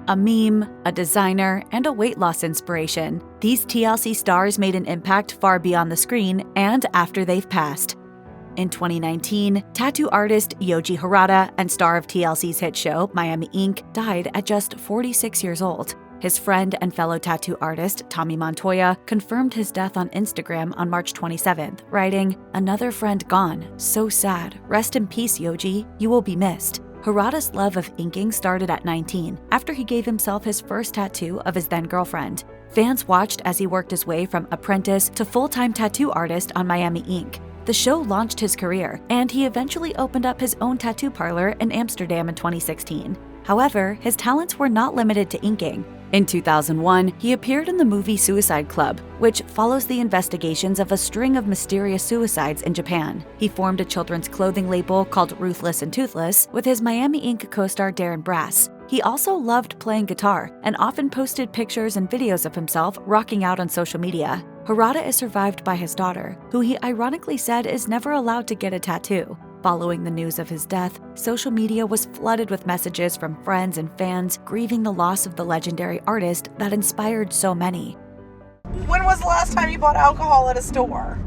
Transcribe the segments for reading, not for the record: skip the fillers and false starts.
A meme, a designer, and a weight loss inspiration, these TLC stars made an impact far beyond the screen and after they've passed. In 2019, tattoo artist Yoji Harada and star of TLC's hit show Miami Ink. Died at just 46 years old. His friend and fellow tattoo artist Tommy Montoya confirmed his death on Instagram on March 27th, writing, "Another friend gone. So sad. Rest in peace, Yoji. You will be missed." Harada's love of inking started at 19, after he gave himself his first tattoo of his then-girlfriend. Fans watched as he worked his way from apprentice to full-time tattoo artist on Miami Ink. The show launched his career, and he eventually opened up his own tattoo parlor in Amsterdam in 2016. However, his talents were not limited to inking. In 2001, he appeared in the movie Suicide Club, which follows the investigations of a string of mysterious suicides in Japan. He formed a children's clothing label called Ruthless and Toothless with his Miami Ink. Co-star Darren Brass. He also loved playing guitar and often posted pictures and videos of himself rocking out on social media. Harada is survived by his daughter, who he ironically said is never allowed to get a tattoo. Following the news of his death, social media was flooded with messages from friends and fans grieving the loss of the legendary artist that inspired so many. When was the last time you bought alcohol at a store?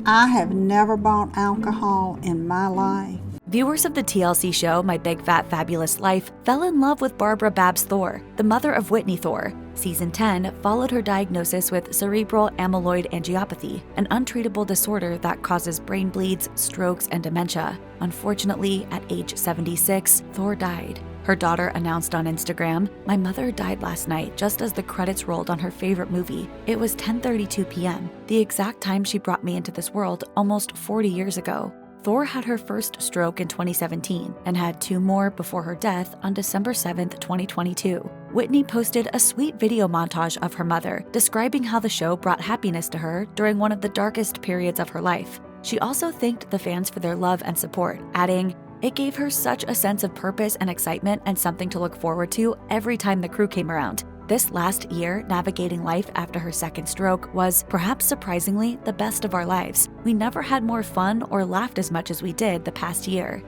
I have never bought alcohol in my life. Viewers of the TLC show My Big Fat Fabulous Life fell in love with Barbara Babs Thore, the mother of Whitney Thore. Season 10 followed her diagnosis with cerebral amyloid angiopathy, an untreatable disorder that causes brain bleeds, strokes, and dementia. Unfortunately, at age 76, Thore died. Her daughter announced on Instagram, "My mother died last night just as the credits rolled on her favorite movie. It was 10:32 p.m., the exact time she brought me into this world almost 40 years ago." Thore had her first stroke in 2017 and had 2 more before her death on December 7, 2022. Whitney posted a sweet video montage of her mother, describing how the show brought happiness to her during one of the darkest periods of her life. She also thanked the fans for their love and support, adding, "It gave her such a sense of purpose and excitement and something to look forward to every time the crew came around. This last year, navigating life after her second stroke was, perhaps surprisingly, the best of our lives. We never had more fun or laughed as much as we did the past year."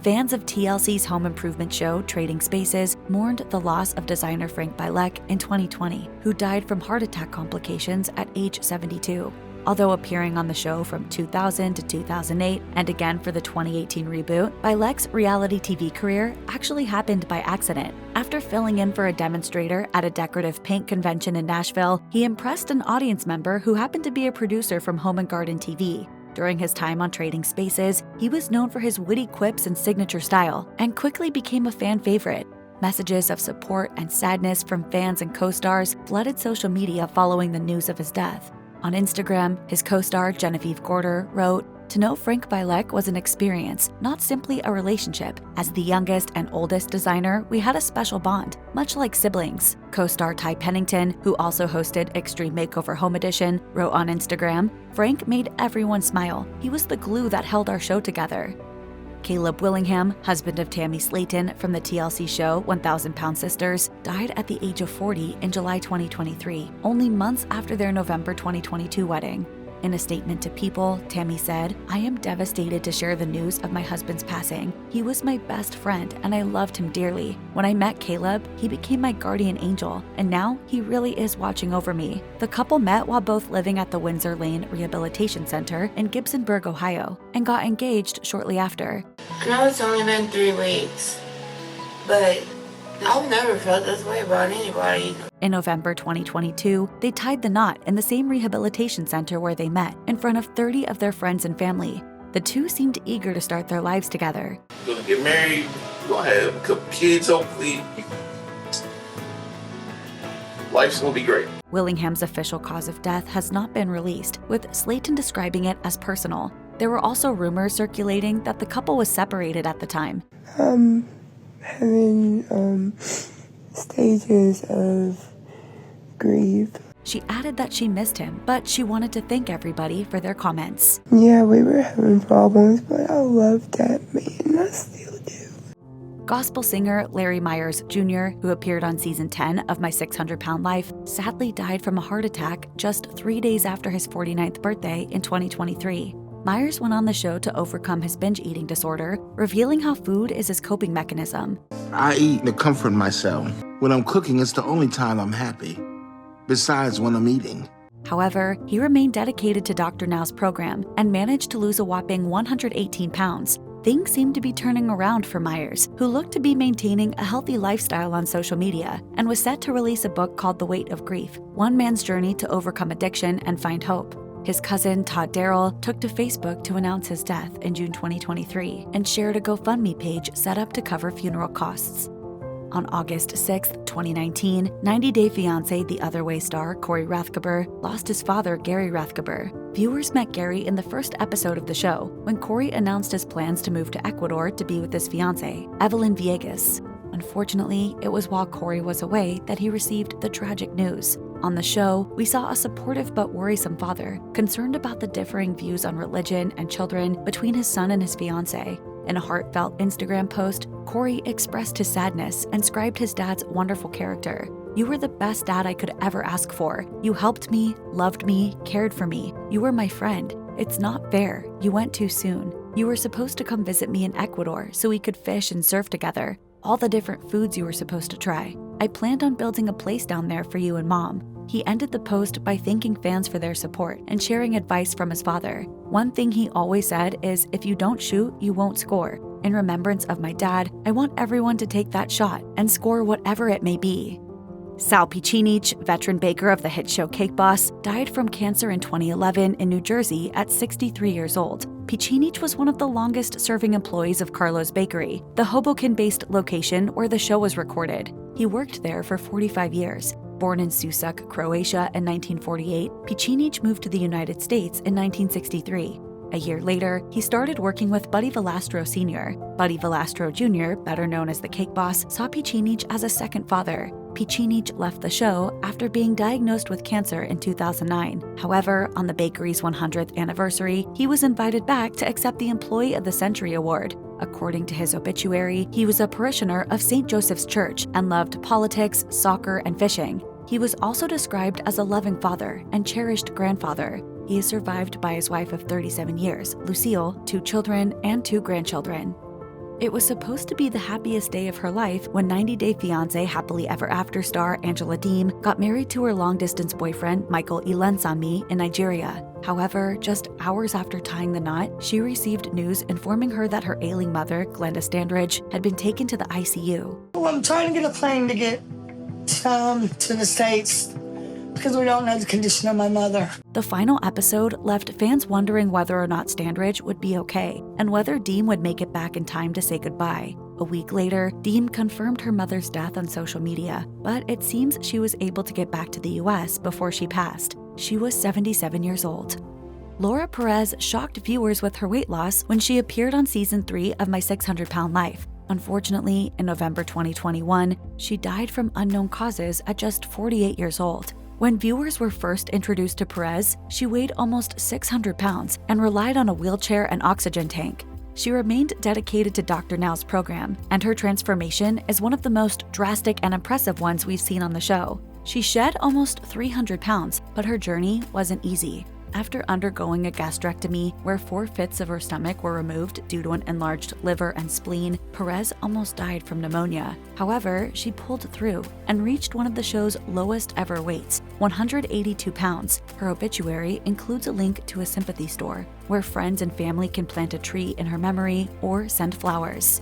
Fans of TLC's home improvement show Trading Spaces mourned the loss of designer Frank Bielec in 2020, who died from heart attack complications at age 72. Although appearing on the show from 2000 to 2008 and again for the 2018 reboot, Bielec's reality TV career actually happened by accident. After filling in for a demonstrator at a decorative paint convention in Nashville, he impressed an audience member who happened to be a producer from Home and Garden TV. During his time on Trading Spaces, he was known for his witty quips and signature style, and quickly became a fan favorite. Messages of support and sadness from fans and co-stars flooded social media following the news of his death. On Instagram, his co-star Genevieve Gorder wrote, "To know Frank Bielec was an experience, not simply a relationship. As the youngest and oldest designer, we had a special bond, much like siblings." Co-star Ty Pennington, who also hosted Extreme Makeover Home Edition, wrote on Instagram, "Frank made everyone smile. He was the glue that held our show together." Caleb Willingham, husband of Tammy Slayton from the TLC show 1,000 Pound Sisters, died at the age of 40 in July 2023, only months after their November 2022 wedding. In a statement to People, Tammy said, "I am devastated to share the news of my husband's passing. He was my best friend and I loved him dearly. When I met Caleb, he became my guardian angel, and now he really is watching over me." The couple met while both living at the Windsor Lane Rehabilitation Center in Gibsonburg, Ohio, and got engaged shortly after. I know it's only been 3 weeks, but I've never felt this way about anybody. In November 2022, they tied the knot in the same rehabilitation center where they met, in front of 30 of their friends and family. The two seemed eager to start their lives together. We're gonna get married, we're gonna have a couple kids, hopefully. Life's gonna be great. Willingham's official cause of death has not been released, with Slayton describing it as personal. There were also rumors circulating that the couple was separated at the time. Having stages of grief. She added that she missed him, but she wanted to thank everybody for their comments. Yeah, we were having problems, but I loved that man. I still do. Gospel singer Larry Myers Jr., who appeared on season 10 of My 600-Pound Life, sadly died from a heart attack just 3 days after his 49th birthday in 2023. Myers went on the show to overcome his binge eating disorder, revealing how food is his coping mechanism. I eat to comfort myself. When I'm cooking, it's the only time I'm happy. Besides when I'm eating. However, he remained dedicated to Dr. Now's program and managed to lose a whopping 118 pounds. Things seemed to be turning around for Myers, who looked to be maintaining a healthy lifestyle on social media and was set to release a book called The Weight of Grief, one man's journey to overcome addiction and find hope. His cousin, Todd Darrell, took to Facebook to announce his death in June 2023 and shared a GoFundMe page set up to cover funeral costs. On August 6, 2019, 90 Day Fiancé The Other Way star Corey Rathgeber lost his father, Gary Rathgeber. Viewers met Gary in the first episode of the show when Corey announced his plans to move to Ecuador to be with his fiancée, Evelyn Villegas. Unfortunately, it was while Corey was away that he received the tragic news. On the show, we saw a supportive but worrisome father, concerned about the differing views on religion and children between his son and his fiancée. In a heartfelt Instagram post, Corey expressed his sadness and described his dad's wonderful character. "You were the best dad I could ever ask for. You helped me, loved me, cared for me. You were my friend. It's not fair. You went too soon. You were supposed to come visit me in Ecuador so we could fish and surf together. All the different foods you were supposed to try. I planned on building a place down there for you and Mom." He ended the post by thanking fans for their support and sharing advice from his father. One thing he always said is, "If you don't shoot, you won't score. In remembrance of my dad, I want everyone to take that shot and score whatever it may be." Sal Picinich, veteran baker of the hit show Cake Boss, died from cancer in 2011 in New Jersey at 63 years old. Picinich was one of the longest-serving employees of Carlo's Bakery, the Hoboken-based location where the show was recorded. He worked there for 45 years. Born in Susak, Croatia in 1948, Picinich moved to the United States in 1963. A year later, he started working with Buddy Valastro Sr. Buddy Valastro Jr., better known as the Cake Boss, saw Picinich as a second father. Picinich left the show after being diagnosed with cancer in 2009. However, on the bakery's 100th anniversary, he was invited back to accept the Employee of the Century award. According to his obituary, he was a parishioner of St. Joseph's Church and loved politics, soccer, and fishing. He was also described as a loving father and cherished grandfather. He is survived by his wife of 37 years, Lucille, 2 children, and 2 grandchildren. It was supposed to be the happiest day of her life when 90 Day Fiancé Happily Ever After star Angela Deem got married to her long-distance boyfriend Michael Ilensanmi in Nigeria. However, just hours after tying the knot, she received news informing her that her ailing mother, Glenda Standridge, had been taken to the ICU. Well, I'm trying to get a plane to get to the States because we don't know the condition of my mother. The final episode left fans wondering whether or not Standridge would be okay and whether Deem would make it back in time to say goodbye. A week later, Deem confirmed her mother's death on social media, but it seems she was able to get back to the US before she passed. She was 77 years old. Laura Perez shocked viewers with her weight loss when she appeared on season 3 of My 600-Pound Life. Unfortunately, in November 2021, she died from unknown causes at just 48 years old. When viewers were first introduced to Perez, she weighed almost 600 pounds and relied on a wheelchair and oxygen tank. She remained dedicated to Dr. Now's program, and her transformation is one of the most drastic and impressive ones we've seen on the show. She shed almost 300 pounds, but her journey wasn't easy. After undergoing a gastrectomy where 4/5 of her stomach were removed due to an enlarged liver and spleen, Perez almost died from pneumonia. However, she pulled through and reached one of the show's lowest ever weights, 182 pounds. Her obituary includes a link to a sympathy store where friends and family can plant a tree in her memory or send flowers.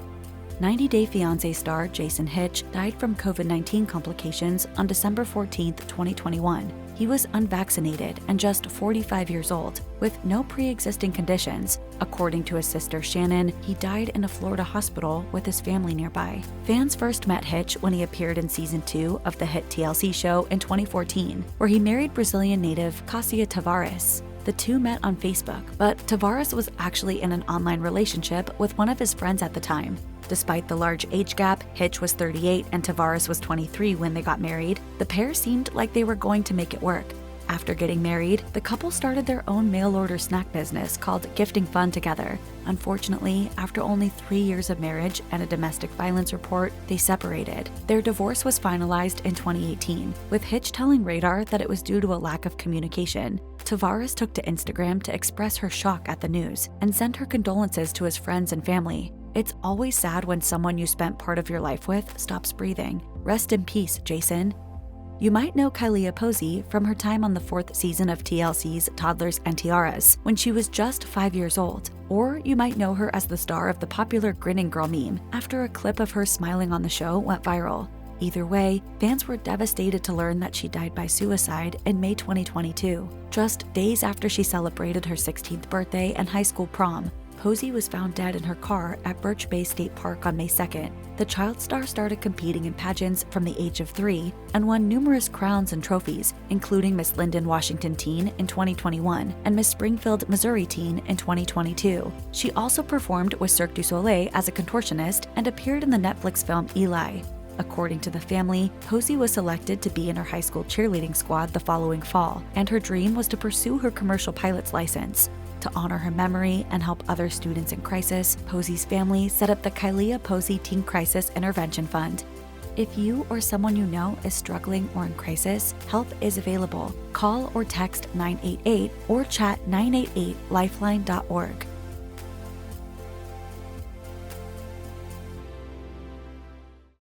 90 Day Fiancé star Jason Hitch died from COVID-19 complications on December 14, 2021. He was unvaccinated and just 45 years old, with no pre-existing conditions. According to his sister Shannon, he died in a Florida hospital with his family nearby. Fans first met Hitch when he appeared in season 2 of the hit TLC show in 2014, where he married Brazilian native Kailia Tavares. The two met on Facebook, but Tavares was actually in an online relationship with one of his friends at the time. Despite the large age gap, Hitch was 38 and Tavares was 23 when they got married, the pair seemed like they were going to make it work. After getting married, the couple started their own mail-order snack business called Gifting Fun together. Unfortunately, after only 3 years of marriage and a domestic violence report, they separated. Their divorce was finalized in 2018, with Hitch telling Radar that it was due to a lack of communication. Tavares took to Instagram to express her shock at the news and sent her condolences to his friends and family. It's always sad when someone you spent part of your life with stops breathing. Rest in peace, Jason. You might know Kailia Posey from her time on the 4th season of TLC's Toddlers and Tiaras, when she was just 5 years old. Or you might know her as the star of the popular Grinning Girl meme after a clip of her smiling on the show went viral. Either way, fans were devastated to learn that she died by suicide in May 2022. Just days after she celebrated her 16th birthday and high school prom, Posey was found dead in her car at Birch Bay State Park on May 2nd. The child star started competing in pageants from the age of 3 and won numerous crowns and trophies, including Miss Lyndon Washington Teen in 2021 and Miss Springfield, Missouri Teen in 2022. She also performed with Cirque du Soleil as a contortionist and appeared in the Netflix film Eli. According to the family, Posey was selected to be in her high school cheerleading squad the following fall, and her dream was to pursue her commercial pilot's license. To honor her memory and help other students in crisis, Posey's family set up the Kailia Posey Teen Crisis Intervention Fund. If you or someone you know is struggling or in crisis, help is available. Call or text 988 or chat 988lifeline.org.